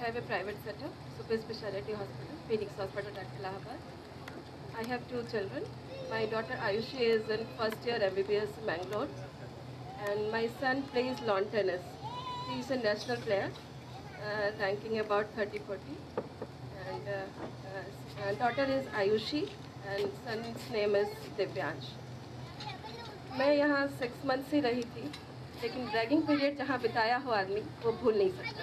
have a private setup, super specialty hospital, Phoenix Hospital at Allahabad. I have 2 children. My daughter Ayushi is in first year MBBS Bangalore, and my son plays lawn tennis. He is a national player, ranking about 30-40. And daughter is Ayushi, and son's name is Divyansh. मैं यहाँ 6 months से रही थी, लेकिन dragging period जहाँ बिताया हो आदमी वो भूल नहीं सकता।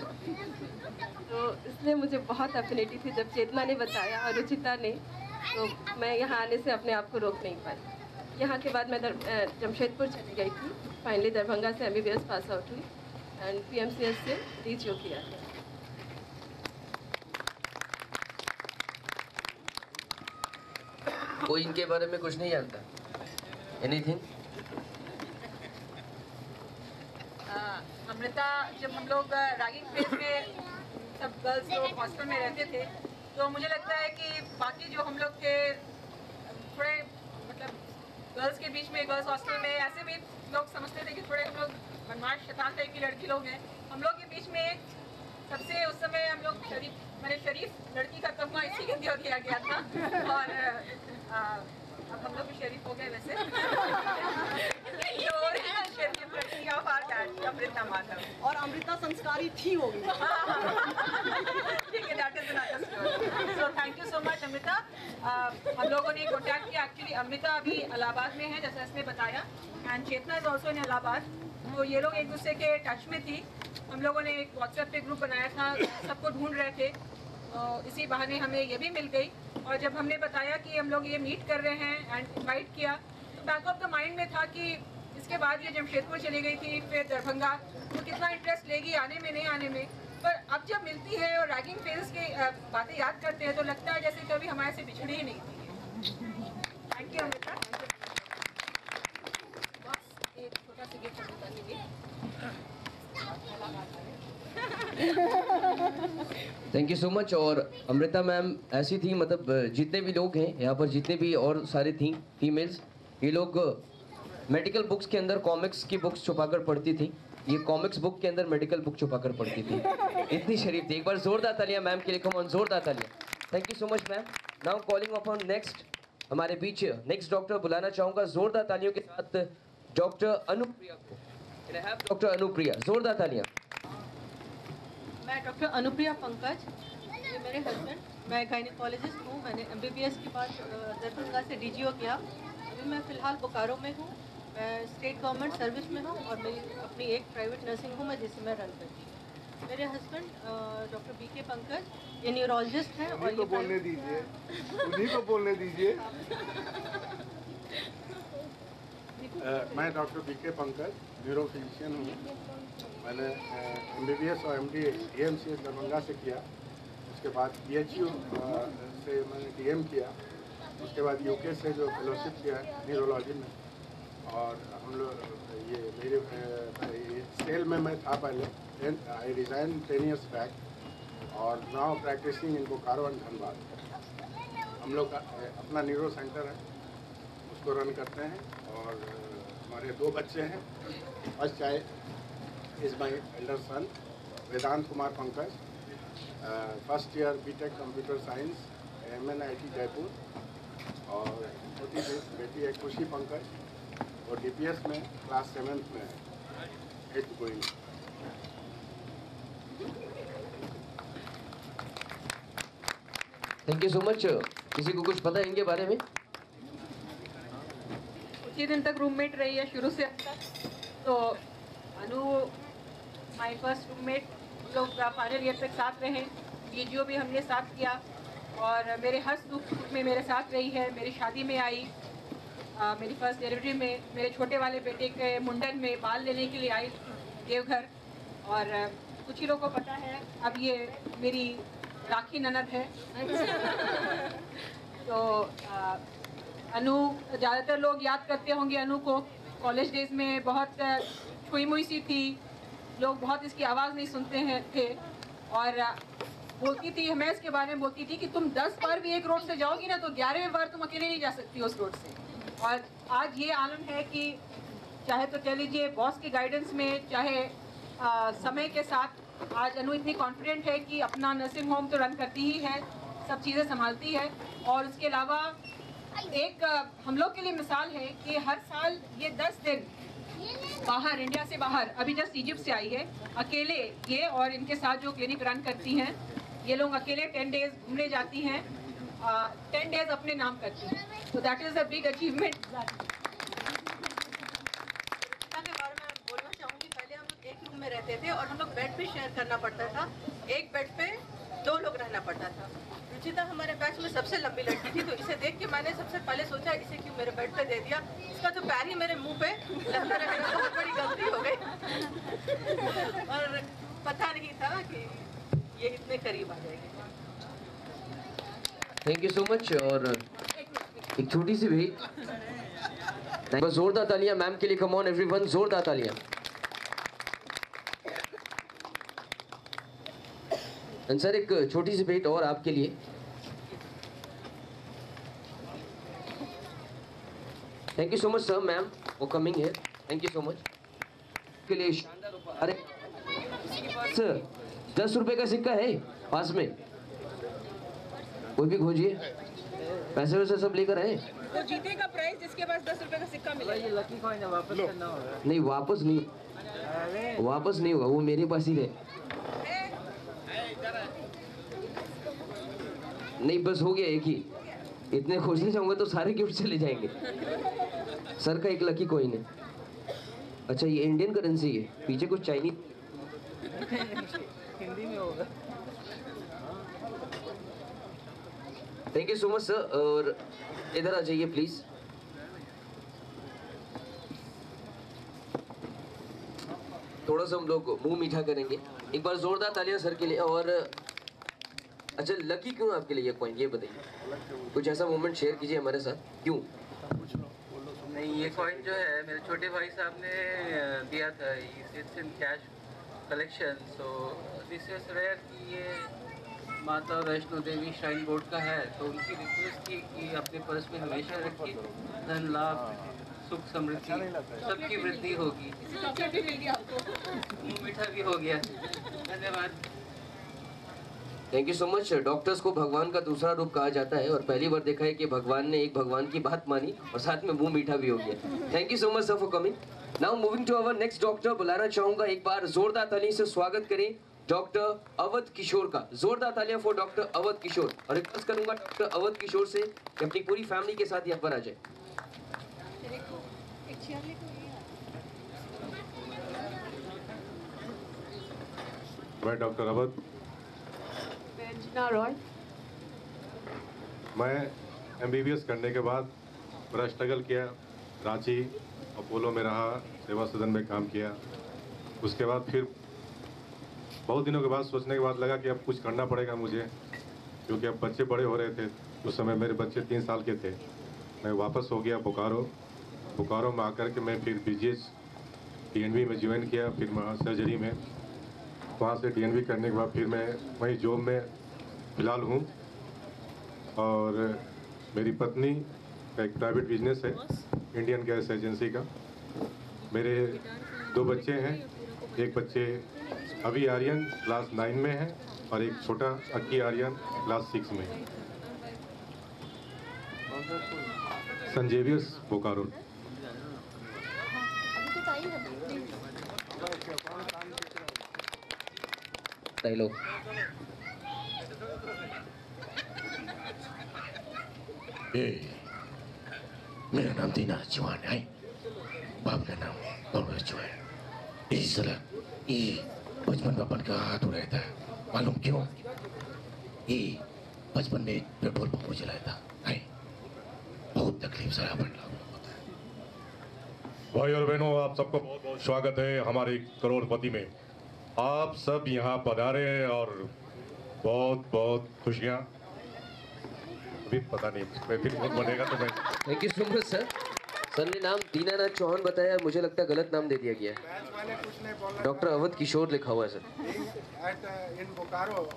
तो इसलिए मुझे बहुत एफिनिटी थी जब चेतना ने बताया और रुचिता ने, तो मैं यहाँ आने से अपने आप को रोक नहीं पाई। यहाँ के बाद मैं जमशेदपुर चली गई थी, फाइनली दरभंगा से MBBS पास आउट हुई एंड PMCS से DGO किया। कोई इनके बारे में कुछ नहीं जानता? एनीथिंग? अमृता, जब हम लोग रैगिंग फेज में सब गर्ल्स लोग हॉस्टल में रहते थे, तो मुझे लगता है कि बाकी जो हम लोग थे थोड़े, मतलब गर्ल्स के बीच में, गर्ल्स हॉस्टल में ऐसे भी लोग समझते थे कि थोड़े हम लोग बदमाश शैतान टाइप की लड़की लोग हैं। हम लोग के बीच में एक सबसे उस समय हम लोग शरीफ लड़की का तमगा इसी के दिया गया था, और अब हम लोग भी शरीफ हो गए वैसे। अमृता माधव और अमृता संस्कारी थी हो गई। ठीक है, that is another story. So thank you so much Amrita. हम लोगों ने कॉन्टैक्ट किया, एक्चुअली अमृता अभी इलाहाबाद में है जैसा इसने बताया, and Chetna is also in Allahabad. तो ये लोग एक दूसरे के टच में थी। हम लोगों ने एक व्हाट्सएप पे ग्रुप बनाया था, सबको ढूंढ रहे थे, तो इसी बहाने हमें ये भी मिल गई। और जब हमने बताया कि हम लोग ये मीट कर रहे हैं एंड इनवाइट किया, तो बैक ऑफ द माइंड में था कि इसके बाद ये जमशेदपुर चली गई थी, फिर दरभंगा, तो कितना इंटरेस्ट लेगी आने में नहीं आने में। पर अब जब मिलती है और रैगिंग फेज की बातें याद करते हैं तो लगता है जैसे कभी हमारे से बिछड़ी ही नहीं थी। Thank you Amrita. बस एक छोटा सा गिफ्ट अमृता के लिए। Thank you so much. और अमृता मैम ऐसी थी, मतलब जितने भी लोग हैं यहाँ पर, जितने भी और सारी थी फीमेल्स, ये लोग मेडिकल बुक्स के अंदर कॉमिक्स की बुक्स छुपाकर पढ़ती थी। ये कॉमिक्स बुक के अंदर मेडिकल बुक छुपाकर पढ़ती थी, इतनी शरीफ थी। एक बार जोरदार तालियां मैम के लिए, कम ऑन, जोरदार तालियां। Thank you so much ma'am. Now calling upon next, हमारे बीच नेक्स्ट डॉक्टर बुलाना चाहूँगा जोरदार तालियों के साथ, डॉक्टर अनुप्रिया को। डॉक्टर अनुप्रिया, जोरदार तालियां। मैं डॉक्टर अनुप्रिया पंकज, ये मेरे हस्बैंड। मैं गायनेकोलॉजिस्ट हूँ। मैंने MBBS के बाद दरभंगा से DGO किया। अभी मैं फ़िलहाल बोकारो में हूँ। मैं स्टेट गवर्नमेंट सर्विस में हूँ और मेरी अपनी एक प्राइवेट नर्सिंग होम है जिसे मैं रन करती हूँ। मेरे हस्बैंड डॉक्टर BK पंकज, ये न्यूरोलॉजिस्ट हैं। और ये बोलने दीजिए, उन्हीं को बोलने दीजिए। मैं doctor BK Pankaj, neuro physician हूँ। मैंने MBBS और MD DMCS दरभंगा से किया। उसके बाद PHU से मैंने DM किया। उसके बाद UK से जो फेलोशिप किया न्यूरोलॉजी में। और हम लोग ये मेरे सेल में मैं था पहले, आई रिजाइन 10 years बैक, और now practising in Bokaro and Dhanbad. हम लोग का अपना न्यूरो सेंटर है, उसको रन करते हैं। और हमारे 2 बच्चे हैं। First child is my elder son Vedant Kumar Pankaj, first year BTech computer science MNIT Jaipur. और छोटी बेटी है खुशी पंकज, और DPS में क्लास 7th में है, 8th going. Thank you so much. किसी को कुछ पता है इनके बारे में? कुछ ही दिन तक रूममेट रही है शुरू से अब तक। तो अनु माय फर्स्ट रूममेट, लोग फाइनल ईयर तक साथ रहे। DGO भी हमने साथ किया, और मेरे हर दुख में मेरे साथ रही है। मेरी शादी में आई, मेरी फर्स्ट डिलीवरी में, मेरे छोटे वाले बेटे के मुंडन में बाल लेने के लिए आई देवघर। और कुछ ही लोगों को पता है, अब ये मेरी राखी ननद है। तो अनु, ज़्यादातर लोग याद करते होंगे अनु को। कॉलेज डेज में बहुत छुई मुई सी थी, लोग बहुत इसकी आवाज़ नहीं सुनते हैं थे। और बोलती थी, मैं इसके बारे में बोलती थी कि तुम 10 बार भी एक रोड से जाओगी ना तो 11वें बार तुम अकेले नहीं जा सकती उस रोड से। और आज ये आलम है कि चाहे तो कह लीजिए बॉस के गाइडेंस में, चाहे समय के साथ आज अनु इतनी कॉन्फिडेंट है कि अपना नर्सिंग होम तो रन करती ही है, सब चीज़ें संभालती है। और उसके अलावा एक हम लोग के लिए मिसाल है कि हर साल ये 10 दिन बाहर, इंडिया से बाहर, अभी जस्ट इजिप्ट से आई है, अकेले ये और इनके साथ जो क्लिनिक रन करती हैं, ये लोग अकेले 10 डेज घूमने जाती हैं, 10 डेज अपने नाम करती हैं। तो that is a big achievement. के बारे में बोलना चाहूँगी, पहले हम लोग एक रूम में रहते थे और हम लोग बेड भी शेयर करना पड़ता था। एक बेड पे 2 लोग रहना पड़ता था। रुचिता हमारे बैच में सबसे लंबी लड़की थी, तो इसे देख के मैंने सबसे पहले सोचा इसे क्यों मेरे बेड पे दे दिया। इसका तो पैर ही मेरे मुंह पे लगता रहेगा, बहुत बड़ी गलती हो गई और पता नहीं था कि ये इतने करीब आ जाएगी। Thank you so much. और एक छोटी सी भी बस जोरदार तालियां मैम के लिए। कम ऑन एवरीवन, जोरदार तालियां। सर एक छोटी सी भेंट और आपके लिए। Thank you so much sir, ma'am for coming here. Thank you so much के लिए शानदार उपहार। अरे सर 10 रुपए का सिक्का है पास में, कोई भी खोजिए। पैसे वैसे सब लेकर आए। तो जीतेगा प्राइस जिसके पास 10 रुपए का सिक्का मिलेगा। लकी कॉइन है, वापस करना होगा। नहीं वापस नहीं, वापस नहीं होगा, वो मेरे पास ही रहे। नहीं बस हो गया एक ही, इतने खोजने जाऊंगा तो सारे गिफ्ट चले जाएंगे। सर का एक लकी कॉइन है। अच्छा ये इंडियन करेंसी है, पीछे कुछ चाइनीज हिंदी में होगा। Thank you so much sir. और इधर आ जाइए प्लीज। थोड़ा सा हम लोग मुंह मीठा करेंगे। एक बार जोरदार तालियां सर के लिए। और अच्छा लकी क्यों आपके लिए ये कॉइन, ये बताइए। कुछ ऐसा मोमेंट शेयर कीजिए हमारे साथ, क्यों? नहीं, ये कॉइन जो है मेरे छोटे भाई साहब ने दिया था। It's in cash collection, so this is rare कि ये माता वैष्णो देवी श्राइन बोर्ड का है, तो उनकी रिक्वेस्ट थी कि अपने पर्स में हमेशा रखिए। धन लाभ सुख समृद्धि सबकी वृद्धि होगी। मुँह मीठा भी हो गया। धन्यवाद। Thank you so much. Doctors को भगवान का दूसरा रूप कहा जाता है और पहली बार देखा है कि भगवान ने एक भगवान की बात मानी और साथ में मुंह मीठा भी हो गया। Thank you so much sir for coming. Now moving to our next doctor, बुलाना चाहूंगा एक बार जोरदार ताली से स्वागत करें डॉक्टर अवध किशोर का। जोरदार तालियां फॉर डॉक्टर अवध किशोर। और रिक्वेस्ट करूंगा डॉक्टर अवध किशोर से कि अपनी पूरी फैमिली के साथ यहाँ पर आ जाए। मैं डॉक्टर अवध, रॉय। मैं MBBS करने के बाद बड़ा स्ट्रगल किया। रांची अपोलो में रहा, सेवा सदन में काम किया। उसके बाद फिर बहुत दिनों के बाद सोचने के बाद लगा कि अब कुछ करना पड़ेगा मुझे, क्योंकि अब बच्चे बड़े हो रहे थे। उस समय मेरे बच्चे 3 साल के थे। मैं वापस हो गया बोकारो में आकर के मैं फिर BGH DNB में ज्वाइन किया, फिर वहाँ सर्जरी में। वहाँ से DNB करने के बाद फिर मैं वहीं जॉब में फ़िलहाल हूँ। और मेरी पत्नी का एक प्राइवेट बिजनेस है इंडियन गैस एजेंसी का। मेरे 2 बच्चे हैं। एक बच्चे अभी आर्यन क्लास 9 में है और एक छोटा अक्की आर्यन क्लास 6 में है। Saint Xavier's Bokaro. डायलॉग। मेरा नाम दीना चौहान है, बाप का नाम पंकज चौहान। इस साल ये बचपन में का हाथ रहता है, मालूम क्यों? ये बचपन में पेट्रोल पंप चलाया था, है बहुत तकलीफ से अपन होता है। भाई और बहनों, आप सबको बहुत बहुत स्वागत है हमारे करोड़पति में। आप सब यहाँ पधारे हैं और बहुत बहुत खुशियाँ। अभी पता नहीं मैं फिर बहुत बनेगा तो मैं। Thank you so much sir. Sir ने नाम दीनानाथ चौहान बताया, मुझे लगता है गलत नाम दे दिया गया है। डॉक्टर अवध किशोर लिखा हुआ है सर। इन बोकारो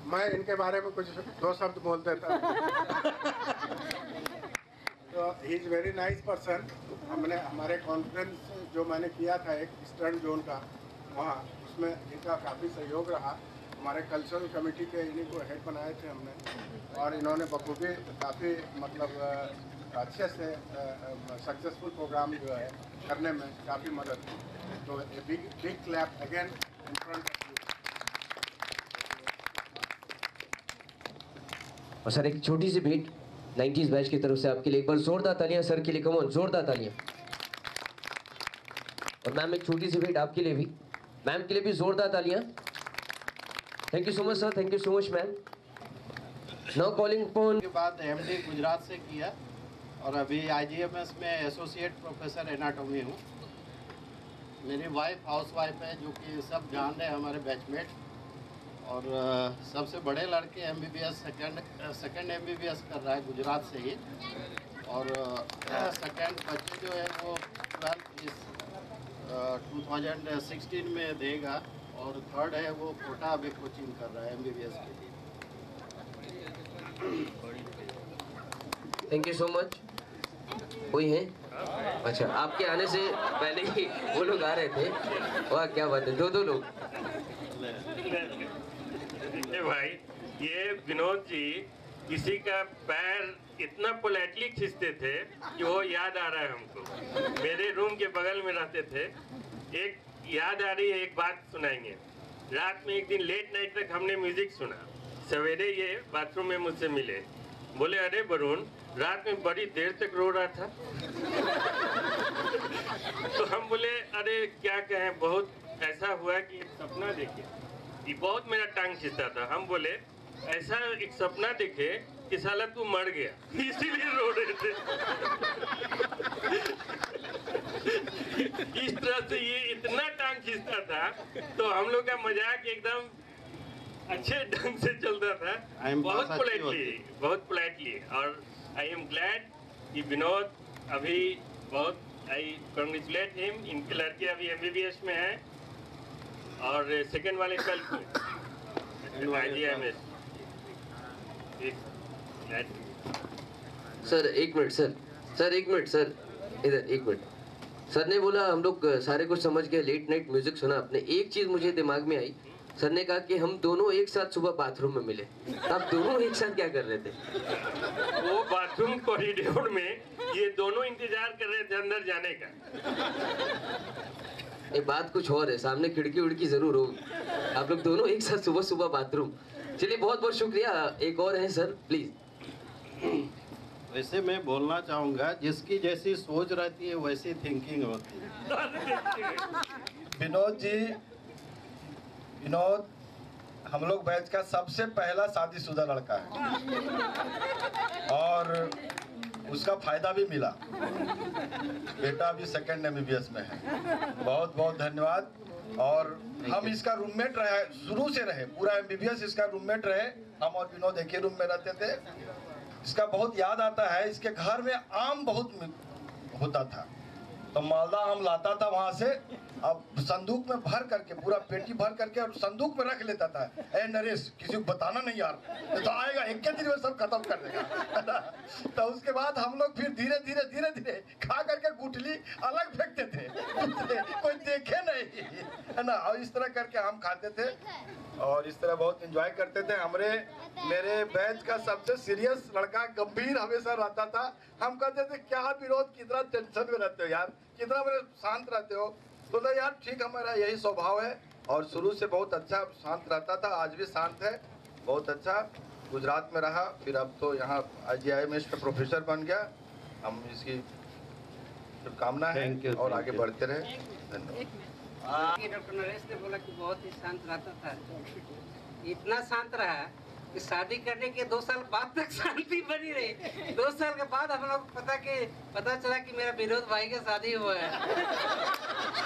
मैं इनके बारे में कुछ 2 शब्द बोल देता हूँ। तो he is very nice person. हमने हमारे कॉन्फ्रेंस जो मैंने किया था एक ईस्टर्न जोन का, वहाँ इसमें इनका काफ़ी सहयोग रहा। हमारे कल्चरल कमेटी के इन्हीं को हेड बनाए थे हमने, और इन्होंने बखूबी काफ़ी मतलब अच्छे से सक्सेसफुल प्रोग्राम जो है करने में काफ़ी मदद की। तो big clap again in front of you. और सर एक छोटी सी भेंट 90s बैच की तरफ से आपके लिए, एक बार जोरदार तालियां सर के लिए, कम ऑन जोरदार तालियां। और मैम एक छोटी सी भेंट आपके लिए भी, मैम के लिए भी जोरदार तालियां। Thank you so much sir, thank you so much ma'am. Now calling upon के बाद एमडी गुजरात से किया और अभी आईजीएमएस में एसोसिएट प्रोफेसर एनाटॉमी हूँ। मेरी वाइफ हाउसवाइफ है, जो कि सब जान रहे हैं हमारे बैचमेट, और सबसे बड़े लड़के एमबीबीएस सेकंड एमबीबीएस कर रहा है गुजरात से ही, और सेकंड बच्चे जो है वो 12th इस 2016 में देगा, और थर्ड है वो कोटा अभी कोचिंग कर रहा है एमबीबीएस के लिए। Thank you so much. कोई है? अच्छा, आपके आने से पहले ही वो लोग आ रहे थे। वाह क्या बात है, दो लोग। भाई ये विनोद जी किसी का पैर इतना पोलाइटली खींचते थे कि वो याद आ रहा है हमको। मेरे रूम के बगल में रहते थे। एक याद आ रही है, एक बात सुनाएंगे। रात में एक दिन लेट नाइट तक हमने म्यूजिक सुना। सवेरे ये बाथरूम में मुझसे मिले, बोले अरे वरुण रात में बड़ी देर तक रो रहा था। तो हम बोले अरे क्या कहें, बहुत ऐसा हुआ कि एक सपना देखे, ये बहुत मेरा टांग खींचता था। हम बोले ऐसा एक सपना देखे कि साला तू मर गया, इसीलिए रो रहे थे। इस तरह से ये इतना टांग खींचता था, तो हम लोग का मजाक एकदम अच्छे ढंग से चलता था, बहुत पोलाइटली। और आई एम ग्लैड कि विनोद अभी बहुत, आई कांग्रेचुलेट हिम। इनके लड़के अभी एमबीबीएस में हैं और सेकंड वाले कल IGMS। सर एक मिनट सर एक मिनट सर, इधर एक मिनट। सर ने बोला हम लोग सारे कुछ समझ गए, लेट नाइट म्यूजिक सुना आपने। एक चीज मुझे दिमाग में आई, सर ने कहा कि हम दोनों एक साथ सुबह बाथरूम में मिले। आप दोनों एक साथ क्या कर रहे थे? वो बाथरूम कॉरिडोर में ये दोनों इंतजार कर रहे थे अंदर जाने का। ये बात कुछ और है, सामने खिड़की उड़की जरूर हो। आप लोग दोनों एक साथ सुबह सुबह बाथरूम। चलिए बहुत बहुत शुक्रिया। एक और है सर प्लीज। वैसे मैं बोलना चाहूँगा, जिसकी जैसी सोच रहती है वैसी थिंकिंग होती है। विनोद हम लोग बैच का सबसे पहला शादीशुदा लड़का है और उसका फायदा भी मिला। बेटा अभी सेकंड एमबीबीएस में है। बहुत बहुत धन्यवाद। और हम इसका रूममेट रहे, शुरू से रहे, पूरा एमबीबीएस इसका रूममेट रहे। हम और विनोद एक ही रूम में रहते थे। इसका बहुत याद आता है, इसके घर में आम बहुत होता था, तो मालदा आम लाता था वहां से, अब संदूक में भर करके, पूरा पेटी भर करके और संदूक में रख लेता था। ए नरेश किसी को बताना नहीं यार, तो आएगा एक के दिन में सब खत्म कर देगा। तो उसके बाद हम लोग फिर धीरे धीरे खा करके गुठली अलग फेंकते थे, कोई देखे नहीं, है ना। और इस तरह करके हम खाते थे और इस तरह बहुत एंजॉय करते थे। मेरे बैच का सबसे सीरियस लड़का गंभीर हमेशा रहता था। हम कहते थे क्या विरोध, कितना टेंशन में रहते हो यार, कितना मेरे शांत रहते हो। तो ना यार ठीक, हमारा यही स्वभाव है और शुरू से बहुत अच्छा शांत रहता था, आज भी शांत है, बहुत अच्छा। गुजरात में रहा, फिर अब तो यहाँ IGIMS का प्रोफेसर बन गया। हम इसकी शुभकामना है और आगे बढ़ते रहे। धन्यवाद। डॉक्टर नरेश ने बोला कि बहुत ही शांत रहता था, इतना शांत रहा कि शादी करने के 2 साल बाद तक शांति बनी रही। 2 साल के बाद हम लोग पता चला कि मेरा विनोद भाई का शादी हुआ है।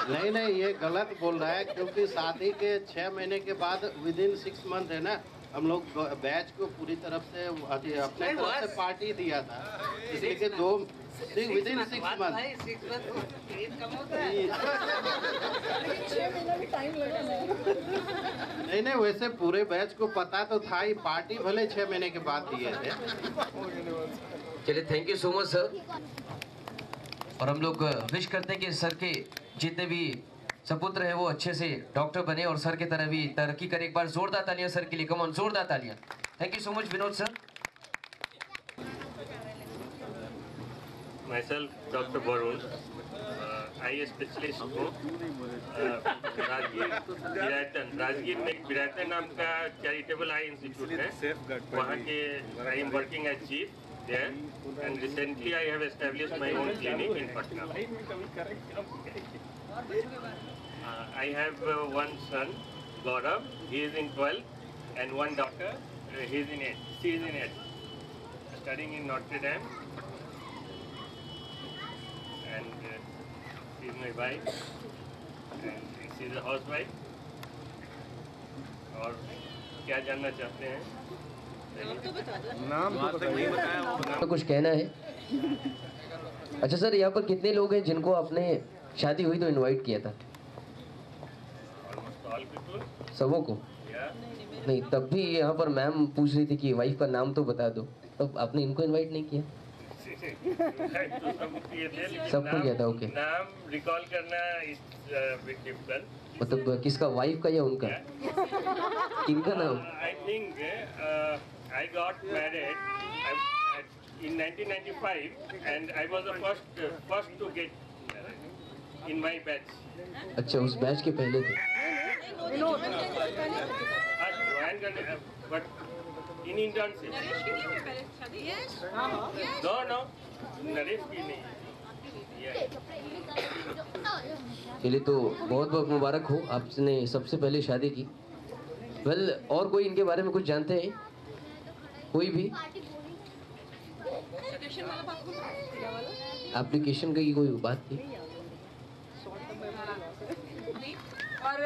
नहीं ये गलत बोल रहा है, क्योंकि शादी के 6 महीने के बाद विदिन 6 मंथ है ना, हम लोग बैच को पूरी तरफ से अपने तरफ से पार्टी दिया था, इसलिए कि विदिन 6 मंथ। नहीं वैसे पूरे बैच को पता तो था ही, पार्टी भले 6 महीने के बाद दिए थे। चलिए thank you so much sir. और हम लोग विश करते हैं कि सर के जितने भी सपुत्र है वो अच्छे से डॉक्टर बने और सर की तरह भी तरक्की करे। एक बार जोरदार तालियां सर के लिए, कम ऑन जोरदार तालियां। Thank you so much Vinod sir. Myself Dr. Varun, eye specialist हूँ राजगीर में एक विरायतन नाम का चैरिटेबल आई इंस्टीट्यूट है, वहाँ के I am working as chief there and recently I have established my own clinic in Patna. I have one son, Gaurav. He is in 12th, and one daughter. He is in 8th. She is in 8th, studying in Notre Dame. And she is my wife, and she is a housewife. और क्या जानना चाहते हैं? नाम तो कुछ कहना है? अच्छा सर, यहाँ पर कितने लोग हैं जिनको आपने शादी हुई तो इनवाइट किया था? सबों को? नहीं, तब भी यहाँ पर मैम पूछ रही थी कि वाइफ का नाम तो बता दो, तब आपने इनको इनवाइट नहीं किया? सबको किया था, ओके। नाम रिकॉल करना इज बिग डिफिकल्ट। मतलब किसका, वाइफ का या उनका? किनका नाम? I think I got married in 1995 and I was the first to get married in my batch. अच्छा, उस बैच के पहले थे? But in internship. नरेश की नहीं हुई पहले शादी? No, नरेश की नहीं। चलिए, तो बहुत बहुत मुबारक हो, आपने सबसे पहले शादी की। वेल, और कोई इनके बारे में कुछ जानते हैं? कोई भी? एप्लीकेशन की कोई बात थी? और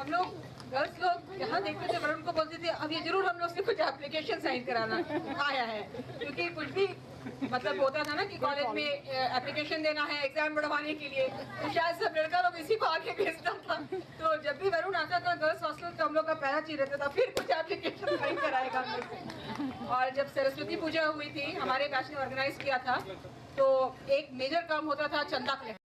हम लोग गर्ल्स लोग यहाँ देखते थे, वरुण को बोलते थे अब ये जरूर हम लोग से कुछ एप्लीकेशन साइन कराना आया है, क्योंकि कुछ भी मतलब होता था ना कि कॉलेज में एप्लीकेशन देना है एग्जाम बढ़वाने के लिए, तो शायद सब लड़का लोग इसी को आगे भेजता था। तो जब भी वरुण आता था गर्ल्स हॉस्टल तो हम लोग का पहला चीज रहता था फिर कुछ एप्लीकेशन साइन कराएगा हम लोग से। और जब सरस्वती पूजा हुई थी, हमारे बैच ने ऑर्गेनाइज किया था, तो एक मेजर काम होता था चंदा कलेक्ट।